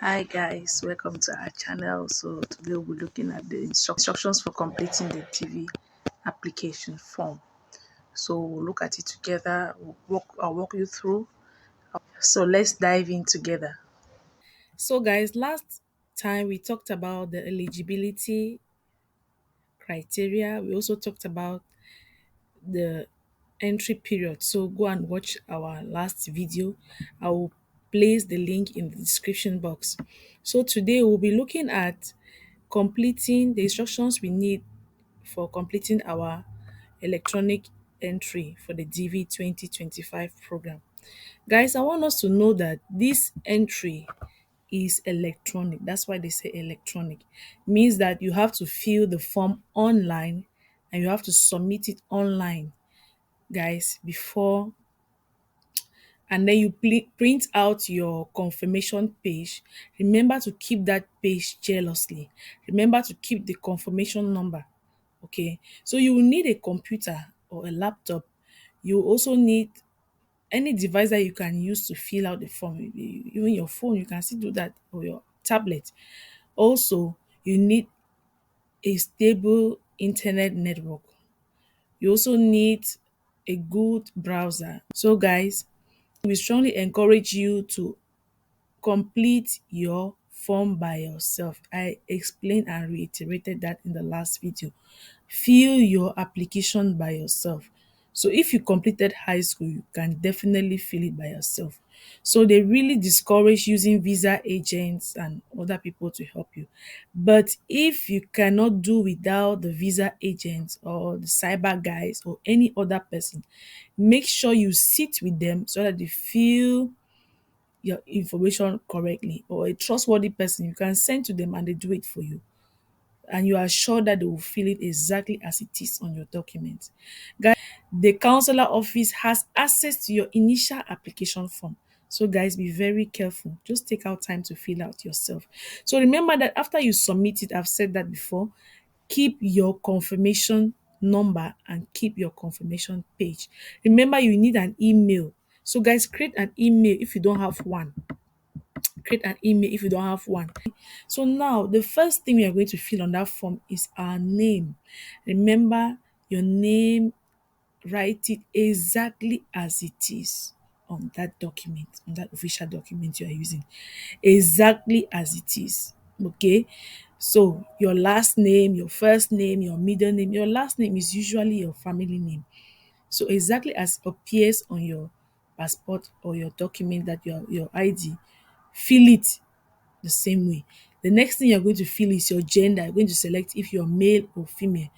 Hi guys, welcome to our channel. So today we'll be looking at the instructions for completing the TV application form. So we'll look at it together. I'll walk you through. So let's dive in together. So, guys, last time we talked about the eligibility criteria. We also talked about the entry period. So, go and watch our last video. I will place the link in the description box. So, today we'll be looking at completing the instructions we need for completing our electronic entry for the DV 2025 program. Guys, I want us to know that this entry is electronic. That's why they say electronic. Means that you have to fill the form online and you have to submit it online, guys, before and then you print out your confirmation page. Remember to keep that page jealously. Remember to keep the confirmation number. Okay, so you will need a computer or a laptop. You also need any device that you can use to fill out the form. Even your phone, you can still do that, or your tablet. Also, you need a stable internet network. You also need a good browser. So, guys, we strongly encourage you to complete your form by yourself. I explained and reiterated that in the last video. Fill your application by yourself. So if you completed high school, you can definitely fill it by yourself. So they really discourage using visa agents and other people to help you. But if you cannot do without the visa agents or the cyber guys or any other person, make sure you sit with them so that they feel your information correctly, or a trustworthy person you can send to them and they do it for you, and you are sure that they will fill it exactly as it is on your document. Guys, the counselor office has access to your initial application form. So guys, be very careful. Just take out time to fill out yourself. So remember that after you submit it, I've said that before, keep your confirmation number and keep your confirmation page. Remember, you need an email. So guys, create an email if you don't have one. Create an email if you don't have one. So now the first thing we are going to fill on that form is our name. Remember your name, write it exactly as it is on that document, on that official document you are using. Exactly as it is. Okay. So your last name, your first name, your middle name, your last name is usually your family name. So exactly as appears on your passport or your document, that your ID, fill it the same way. The next thing you're going to fill is your gender. You're going to select if you're male or female.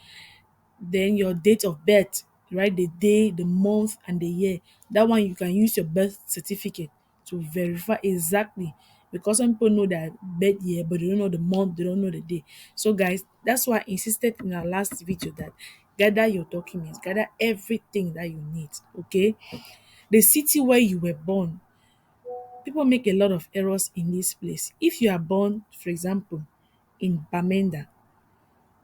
Then your date of birth, write the day, the month, and the year. That one you can use your birth certificate to verify exactly, because some people know that birth year, but they don't know the month, they don't know the day. So, guys, that's why I insisted in our last video that gather your documents, gather everything that you need. Okay, the city where you were born. People make a lot of errors in this place. If you are born, for example, in Bamenda,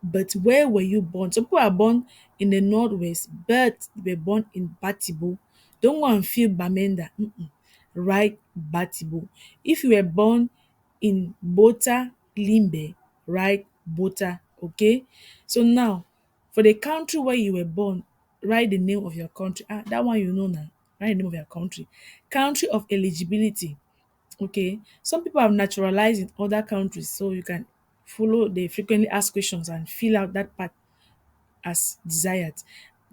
but where were you born? Some people are born in the northwest, but they were born in Batibo. Don't go and feel Bamenda. Write Batibo. If you were born in Bota Limbe, write Bota. Okay. So now, for the country where you were born, write the name of your country. That one you know now. Write the name of your country. Country of eligibility. Okay. Some people have naturalized in other countries, so you can follow the frequently asked questions and fill out that part as desired.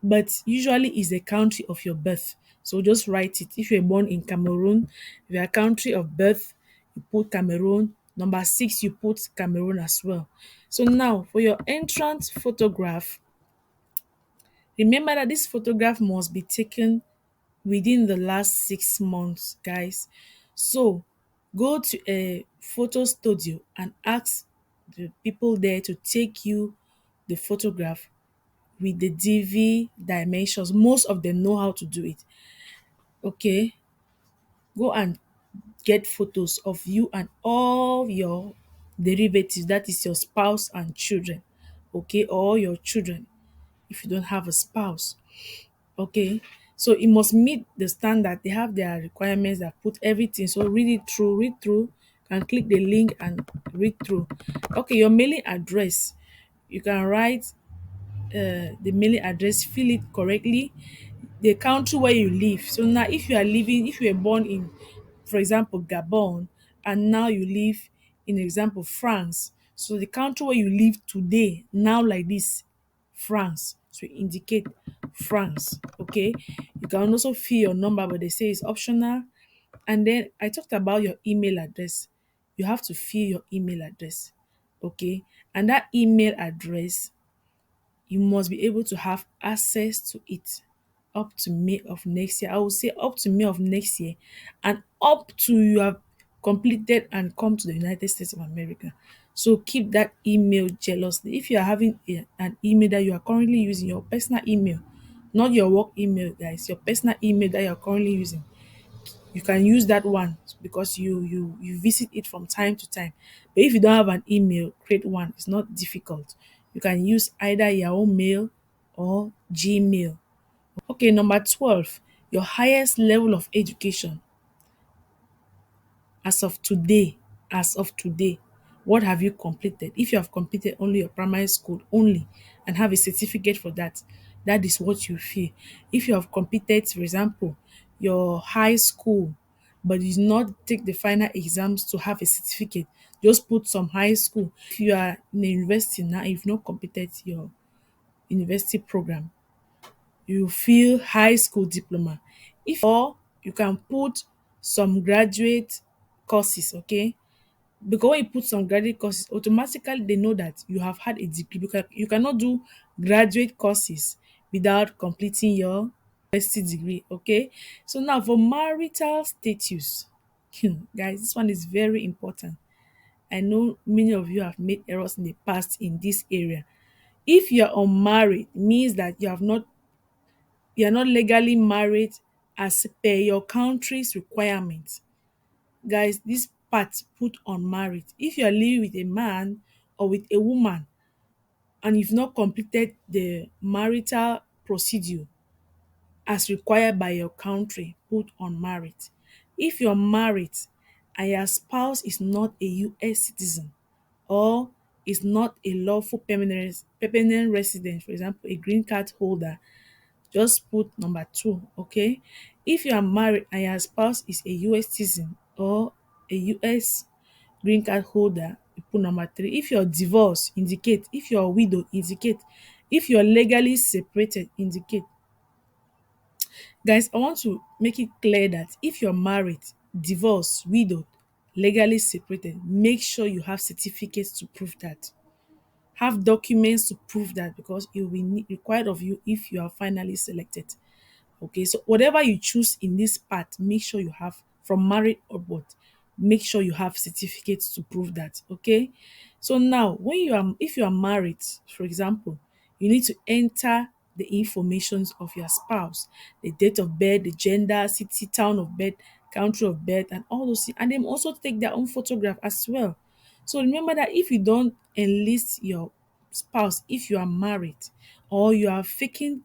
But usually is the country of your birth. So just write it. If you're born in Cameroon, your country of birth, you put Cameroon. Number 6, you put Cameroon as well. So now for your entrance photograph, remember that this photograph must be taken within the last 6 months, guys. So go to a photo studio and ask the people there to take you the photograph with the DV dimensions. Most of them know how to do it. Okay, go and get photos of you and all your derivatives, that is your spouse and children. Okay, or your children if you don't have a spouse. Okay, so it must meet the standard. They have their requirements that put everything. So read it through, read through, can click the link and read through. Okay, your mailing address, you can write the mailing address, fill it correctly, the country where you live. So now, if you were born in, for example, Gabon, and now you live in example France, so the country where you live today, now like this, France. So indicate France. Okay. You can also fill your number, but they say it's optional. And then I talked about your email address. You have to fill your email address. Okay. And that email address, you must be able to have access to it up to May of next year. I would say up to May of next year, and up to you have completed and come to the United States of America. So keep that email jealously. If you are having an email that you are currently using, your personal email, not your work email, guys, your personal email that you are currently using, you can use that one because you visit it from time to time. But if you don't have an email, create one. It's not difficult. You can use either Yahoo Mail or Gmail. Okay, number 12, your highest level of education as of today. As of today, what have you completed? If you have completed only your primary school only and have a certificate for that, that is what you feel. If you have completed, for example, your high school, but you did not take the final exams to have a certificate, just put some high school. If you are in a university now, if you've not completed your university program, you feel high school diploma. If, or you can put some graduate courses. Okay, because when you put some graduate courses, automatically they know that you have had a degree, because you cannot do graduate courses without completing your university degree. Okay, so now for marital status, guys, this one is very important. I know many of you have made errors in the past in this area. If you're unmarried, means that you're not legally married as per your country's requirements. Guys, this part put on married. If you're living with a man or with a woman and you've not completed the marital procedure as required by your country, put on married. If you're married and your spouse is not a US citizen or is not a lawful permanent resident, for example, a green card holder, just put number 2. Okay, if you are married and your spouse is a US citizen or a US green card holder, you put number 3. If you're divorced, indicate. If you're widowed, indicate. If you're legally separated, indicate. Guys, I want to make it clear that if you're married, divorced, widowed, legally separated, make sure you have certificates to prove that. Have documents to prove that, because it will be required of you if you are finally selected. Okay, so whatever you choose in this part, make sure you have, from married upward, make sure you have certificates to prove that. Okay, so now when you are, if you are married, for example, you need to enter the informations of your spouse, the date of birth, the gender, city, town of birth, country of birth, and all those things. And then also take their own photograph as well. So remember that if you don't enlist your spouse, if you are married, or you are faking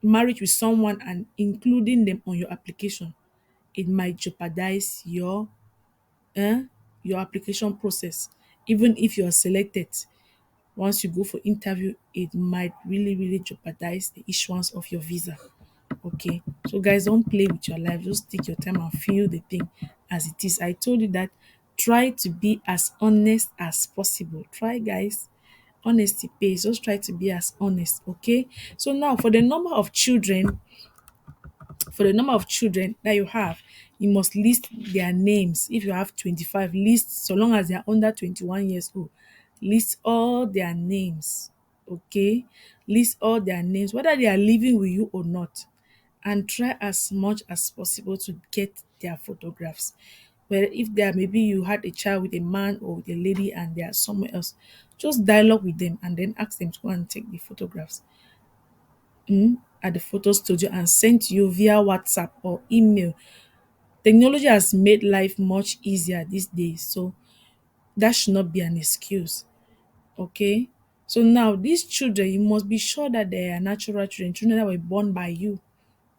marriage with someone and including them on your application, it might jeopardize eh, your application process. Even if you are selected, once you go for interview, it might really jeopardize the issuance of your visa. Okay, so guys, don't play with your life. Just take your time and feel the thing as it is. I told you that try to be as honest as possible. Try, guys. Honesty pays. Just try to be as honest. Okay, so now for the number of children that you have, you must list their names. If you have 25, list, so long as they are under 21 years old, list all their names. Okay, list all their names, whether they are living with you or not, and try as much as possible to get their photographs. Where if there, maybe you had a child with a man or with a lady and they are somewhere else, just dialogue with them and then ask them to go and take the photographs at the photo studio and send to you via WhatsApp or email. Technology has made life much easier these days, so that should not be an excuse. Okay, so now these children, you must be sure that they are natural children, children that were born by you.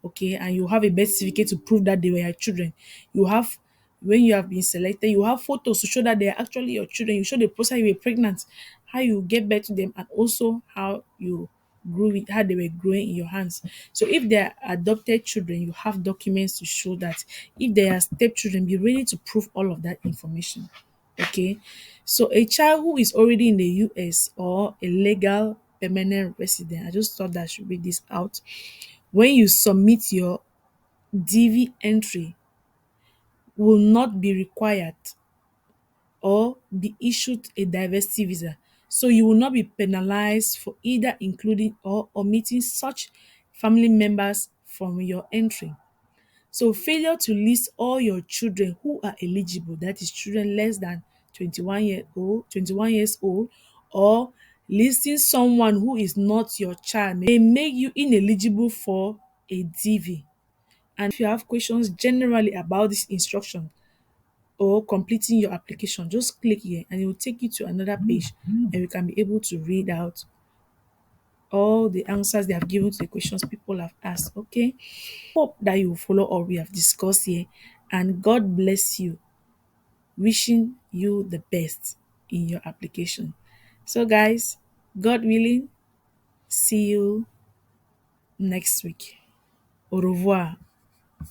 Okay, and you have a birth certificate to prove that they were your children. You have when you have been selected, you have photos to show that they are actually your children. You show the process you were pregnant, how you get back to them, and also how you grew it, how they were growing in your hands. So if they are adopted children, you have documents to show that. If they are stepchildren, be ready to prove all of that information. Okay. So a child who is already in the US or a legal permanent resident, I just thought that I should read this out. When you submit your DV entry, will not be required or be issued a diversity visa. So you will not be penalized for either including or omitting such family members from your entry. So failure to list all your children who are eligible, that is children less than 21 years old, or listing someone who is not your child may make you ineligible for a DV. And if you have questions generally about this instruction or completing your application, just click here and it will take you to another page and you can be able to read out all the answers they have given to the questions people have asked. Okay. Hope that you will follow all we have discussed here, and God bless you. Wishing you the best in your application. So, guys, God willing, see you next week. Au revoir.